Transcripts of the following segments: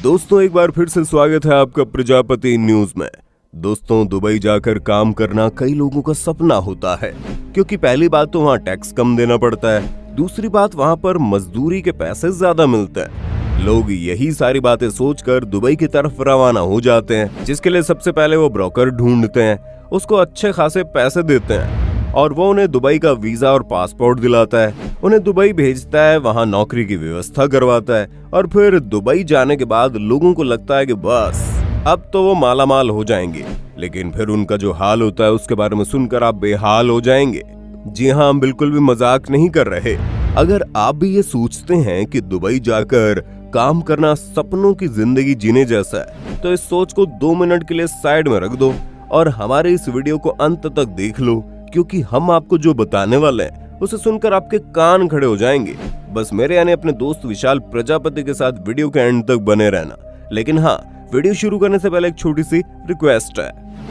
दोस्तों एक बार फिर से स्वागत है आपका प्रजापति न्यूज में। दोस्तों दुबई जाकर काम करना कई लोगों का सपना होता है, क्योंकि पहली बात तो वहाँ टैक्स कम देना पड़ता है, दूसरी बात वहाँ पर मजदूरी के पैसे ज्यादा मिलते हैं। लोग यही सारी बातें सोचकर दुबई की तरफ रवाना हो जाते हैं, जिसके लिए सबसे पहले वो ब्रोकर ढूंढते हैं, उसको अच्छे खासे पैसे देते हैं और वो उन्हें दुबई का वीजा और पासपोर्ट दिलाता है, उन्हें दुबई भेजता है, वहाँ नौकरी की व्यवस्था करवाता है और फिर दुबई जाने के बाद लोगों को लगता है कि बस अब तो वो मालामाल हो जाएंगे, लेकिन फिर उनका जो हाल होता है उसके बारे में सुनकर आप बेहाल हो जाएंगे। जी हाँ, हम बिल्कुल भी मजाक नहीं कर रहे। अगर आप भी ये सोचते हैं कि दुबई जाकर काम करना सपनों की जिंदगी जीने जैसा है, तो इस सोच को 2 मिनट के लिए साइड में रख दो और हमारे इस वीडियो को अंत तक देख लो, क्योंकि हम आपको जो बताने वाले हैं उसे सुनकर आपके कान खड़े हो जाएंगे। बस मेरे यानी अपने दोस्त विशाल प्रजापति के साथ वीडियो के एंड तक बने रहना। लेकिन हाँ, वीडियो शुरू करने से पहले एक छोटी सी रिक्वेस्ट है।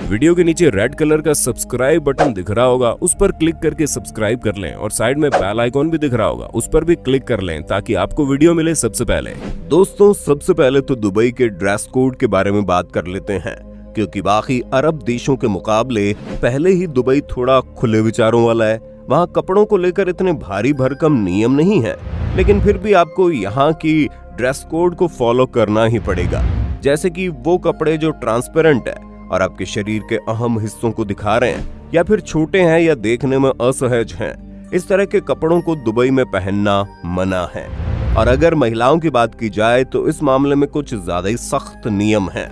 वीडियो के नीचे रेड कलर का सब्सक्राइब बटन दिख रहा होगा, उस पर क्लिक करके सब्सक्राइब कर लें और साइड में बेल आइकॉन भी दिख रहा होगा, उस पर भी क्लिक कर लें ताकि आपको वीडियो मिले सबसे पहले। दोस्तों सबसे पहले तो दुबई के ड्रेस कोड के बारे में बात कर लेते हैं, क्योंकि बाकी अरब देशों के मुकाबले पहले ही दुबई थोड़ा खुले विचारों वाला है। वहाँ कपड़ों को लेकर इतने भारी भरकम नियम नहीं है, लेकिन फिर भी आपको यहाँ की ड्रेस कोड को फॉलो करना ही पड़ेगा। जैसे कि वो कपड़े जो ट्रांसपेरेंट है और आपके शरीर के अहम हिस्सों को दिखा रहे हैं, या फिर छोटे हैं या देखने में असहज हैं, इस तरह के कपड़ों को दुबई में पहनना मना है। और अगर महिलाओं की बात की जाए तो इस मामले में कुछ ज्यादा ही सख्त नियम हैं,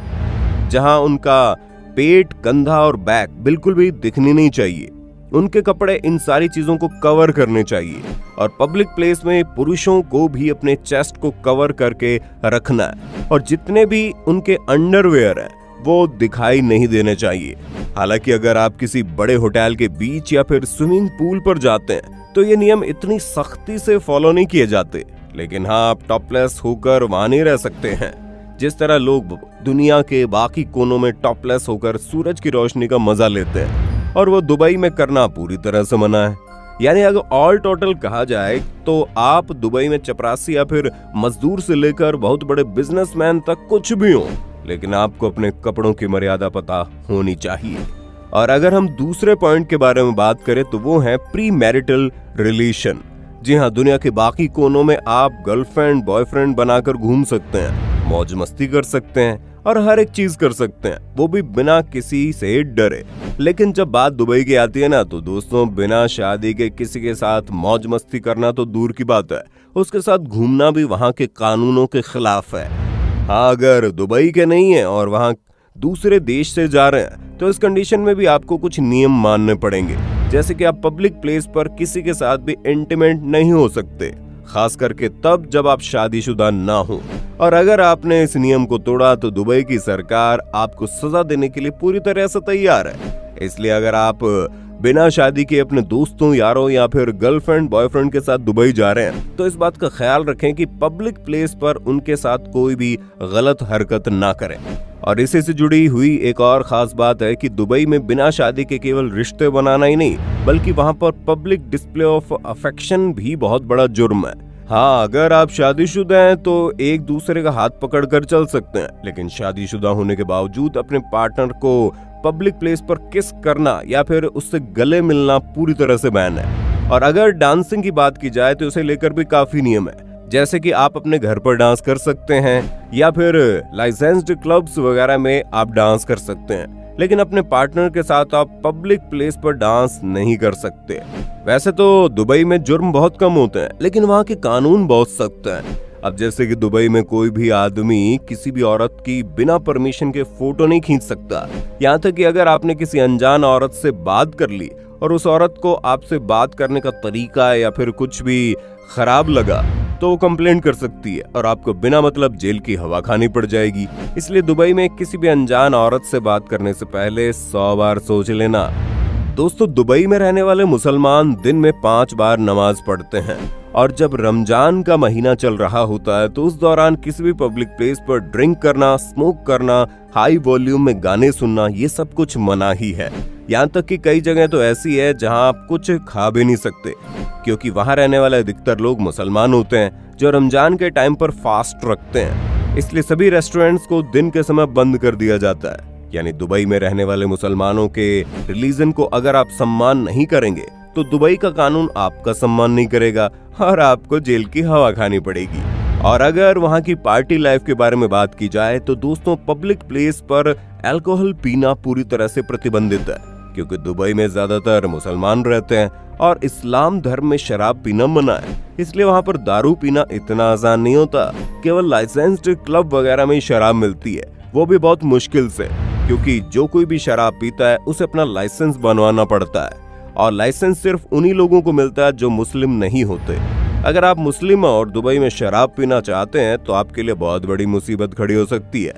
जहां उनका पेट, कंधा और बैक बिल्कुल भी दिखनी नहीं चाहिए। उनके कपड़े इन सारी चीजों को कवर करने चाहिए और पब्लिक प्लेस में पुरुषों को भी अपने चेस्ट को कवर करके रखना है और जितने भी उनके अंडरवेयर है वो दिखाई नहीं देने चाहिए। हालांकि अगर आप किसी बड़े होटल के बीच या फिर स्विमिंग पूल पर जाते हैं तो ये नियम इतनी सख्ती से फॉलो नहीं किए जाते, लेकिन हाँ, आप टॉपलेस होकर वहां नहीं रह सकते हैं। जिस तरह लोग दुनिया के बाकी कोनों में टॉपलेस होकर सूरज की रोशनी का मजा लेते हैं, और वो दुबई में करना पूरी तरह से मना है। यानी अगर ऑल टोटल कहा जाए तो आप दुबई में चपरासी या फिर मजदूर से लेकर बहुत बड़े बिजनेसमैन तक कुछ भी हो, लेकिन आपको अपने कपड़ों की मर्यादा पता होनी चाहिए। और अगर हम दूसरे पॉइंट के बारे में बात करें तो वो है प्री मैरिटल रिलेशन। जी हाँ, दुनिया के बाकी कोनों में आप गर्लफ्रेंड बॉयफ्रेंड बनाकर घूम सकते हैं, मौज मस्ती कर सकते हैं और हर एक चीज कर सकते हैं, वो भी बिना किसी से डरे। लेकिन जब बात दुबई की आती है ना, तो दोस्तों बिना शादी के किसी के साथ मौज मस्ती करना तो दूर की बात है, उसके साथ घूमना भी वहाँ के कानूनों के खिलाफ है। हाँ, अगर दुबई के नहीं है और वहाँ दूसरे देश से जा रहे हैं तो इस कंडीशन में भी आपको कुछ नियम मानने पड़ेंगे, जैसे कि आप पब्लिक प्लेस पर किसी के साथ भी इंटीमेट नहीं हो सकते, खास करके तब जब आप शादीशुदा ना हो। और अगर आपने इस नियम को तोड़ा तो दुबई की सरकार आपको सजा देने के लिए पूरी तरह से तैयार है। इसलिए अगर आप बिना शादी के अपने दोस्तों, यारों या फिर गर्लफ्रेंड बॉयफ्रेंड के साथ दुबई जा रहे हैं तो इस बात का ख्याल रखें कि पब्लिक प्लेस पर उनके साथ कोई भी गलत हरकत ना करें। और इसी से जुड़ी हुई एक और खास बात है कि दुबई में बिना शादी के केवल रिश्ते बनाना ही नहीं, बल्कि वहाँ पर पब्लिक डिस्प्ले ऑफ अफेक्शन भी बहुत बड़ा जुर्म है। हाँ, अगर आप शादीशुदा हैं तो एक दूसरे का हाथ पकड़कर चल सकते हैं, लेकिन शादीशुदा होने के बावजूद अपने पार्टनर को पब्लिक प्लेस पर किस करना या फिर उससे गले मिलना पूरी तरह से बैन है। और अगर डांसिंग की बात की जाए तो उसे लेकर भी काफी नियम है, जैसे कि आप अपने घर पर डांस कर सकते हैं या फिर लाइसेंस्ड क्लब्स वगैरह में आप डांस कर सकते हैं, लेकिन अपने पार्टनर के साथ आप पब्लिक प्लेस पर डांस नहीं कर सकते। वैसे तो दुबई में जुर्म बहुत कम होते हैं, लेकिन वहाँ के कानून बहुत सख्त हैं। अब जैसे कि दुबई में कोई भी आदमी किसी भी औरत की बिना परमिशन के फोटो नहीं खींच सकता। यहाँ तक कि अगर आपने किसी अनजान औरत से बात कर ली और उस औरत को आपसे बात करने का तरीका या फिर कुछ भी खराब लगा तो वो कंप्लेंट कर सकती है और आपको बिना मतलब जेल की हवा खानी पड़ जाएगी। इसलिए दुबई में किसी भी अनजान औरत से बात करने से पहले 100 बार सोच लेना। दोस्तों दुबई में रहने वाले मुसलमान दिन में 5 बार नमाज पढ़ते हैं और जब रमजान का महीना चल रहा होता है तो उस दौरान किसी भी पब्लिक प्लेस पर ड्रिंक करना, स्मोक करना, हाई वॉल्यूम में गाने सुनना, ये सब कुछ मना ही है। यहाँ तक कि कई जगह तो ऐसी है जहाँ आप कुछ खा भी नहीं सकते, क्योंकि वहाँ रहने वाले अधिकतर लोग मुसलमान होते हैं जो रमजान के टाइम पर फास्ट रखते हैं। इसलिए सभी रेस्टोरेंट्स को दिन के समय बंद कर दिया जाता है। यानी दुबई में रहने वाले मुसलमानों के रिलीजन को अगर आप सम्मान नहीं करेंगे तो दुबई का कानून आपका सम्मान नहीं करेगा और आपको जेल की हवा खानी पड़ेगी। और अगर वहां की पार्टी लाइफ के बारे में बात की जाए तो दोस्तों, पब्लिक प्लेस पर अल्कोहल पीना पूरी तरह से प्रतिबंधित है, क्योंकि दुबई में ज्यादातर मुसलमान रहते हैं और इस्लाम धर्म में शराब पीना मना है। इसलिए वहां पर दारू पीना इतना आसान नहीं होता। केवल लाइसेंस्ड क्लब वगैरह में ही शराब मिलती है, वो भी बहुत मुश्किल से, क्योंकि जो कोई भी शराब पीता है उसे अपना लाइसेंस बनवाना पड़ता है और लाइसेंस सिर्फ उन्हीं लोगों को मिलता है जो मुस्लिम नहीं होते। अगर आप मुस्लिम और दुबई में शराब पीना चाहते हैं तो आपके लिए बहुत बड़ी मुसीबत खड़ी हो सकती है।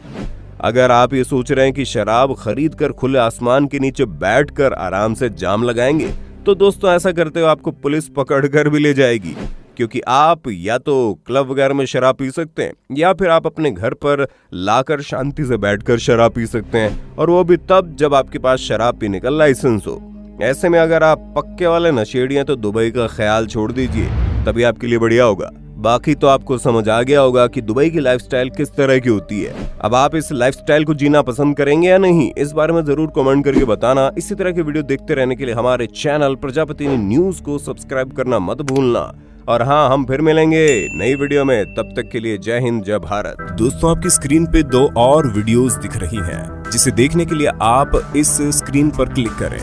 अगर आप ये सोच रहे हैं कि शराब खरीद कर खुले आसमान के नीचे बैठकर आराम से जाम लगाएंगे, तो दोस्तों ऐसा करते हुए आपको पुलिस पकड़ कर भी ले जाएगी, क्योंकि आप या तो क्लब वगैरह में शराब पी सकते हैं या फिर आप अपने घर पर लाकर शांति से बैठकर शराब पी सकते हैं, और वो भी तब जब आपके पास शराब पीने का लाइसेंस हो। ऐसे में अगर आप पक्के वाले नशेड़ी हैं तो दुबई का ख्याल छोड़ दीजिए, तभी आपके लिए बढ़िया होगा। बाकी तो आपको समझ आ गया होगा कि दुबई की लाइफस्टाइल किस तरह की होती है। अब आप इस लाइफस्टाइल को जीना पसंद करेंगे या नहीं, इस बारे में जरूर कमेंट करके बताना। इसी तरह के वीडियो देखते रहने के लिए हमारे चैनल प्रजापति न्यूज को सब्सक्राइब करना मत भूलना। और हाँ, हम फिर मिलेंगे नई वीडियो में, तब तक के लिए जय हिंद जय भारत। दोस्तों, आपकी स्क्रीन पे 2 और वीडियोस दिख रही हैं, जिसे देखने के लिए आप इस स्क्रीन पर क्लिक करें।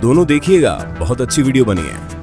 दोनों देखिएगा, बहुत अच्छी वीडियो बनी है।